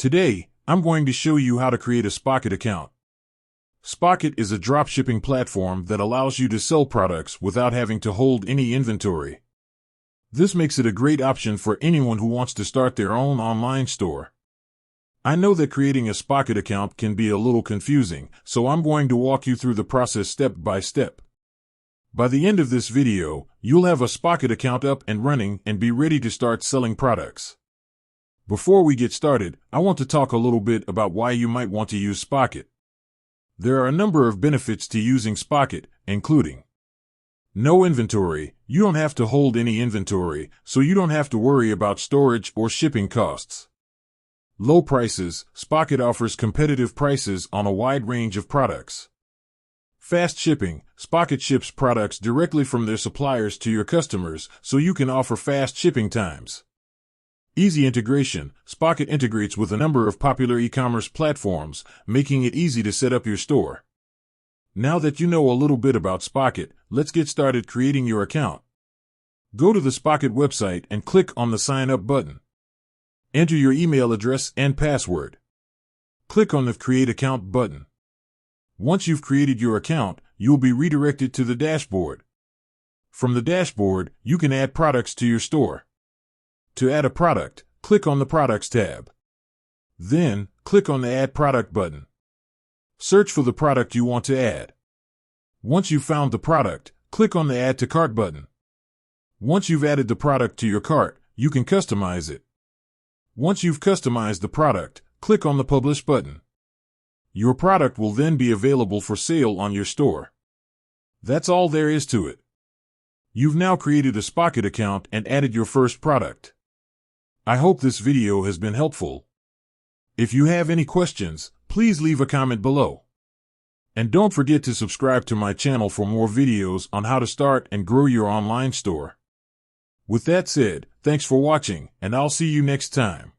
Today, I'm going to show you how to create a Spocket account. Spocket is a dropshipping platform that allows you to sell products without having to hold any inventory. This makes it a great option for anyone who wants to start their own online store. I know that creating a Spocket account can be a little confusing, so I'm going to walk you through the process step by step. By the end of this video, you'll have a Spocket account up and running and be ready to start selling products. Before we get started, I want to talk a little bit about why you might want to use Spocket. There are a number of benefits to using Spocket, including no inventory. You don't have to hold any inventory, so you don't have to worry about storage or shipping costs. Low prices. Spocket offers competitive prices on a wide range of products. Fast shipping. Spocket ships products directly from their suppliers to your customers, so you can offer fast shipping times. Easy integration. Spocket integrates with a number of popular e-commerce platforms, making it easy to set up your store. Now that you know a little bit about Spocket, let's get started creating your account. Go to the Spocket website and click on the Sign Up button. Enter your email address and password. Click on the Create Account button. Once you've created your account, you'll be redirected to the dashboard. From the dashboard, you can add products to your store. To add a product, click on the Products tab. Then, click on the Add Product button. Search for the product you want to add. Once you've found the product, click on the Add to Cart button. Once you've added the product to your cart, you can customize it. Once you've customized the product, click on the Publish button. Your product will then be available for sale on your store. That's all there is to it. You've now created a Spocket account and added your first product. I hope this video has been helpful. If you have any questions, please leave a comment below. And don't forget to subscribe to my channel for more videos on how to start and grow your online store. With that said, thanks for watching, and I'll see you next time.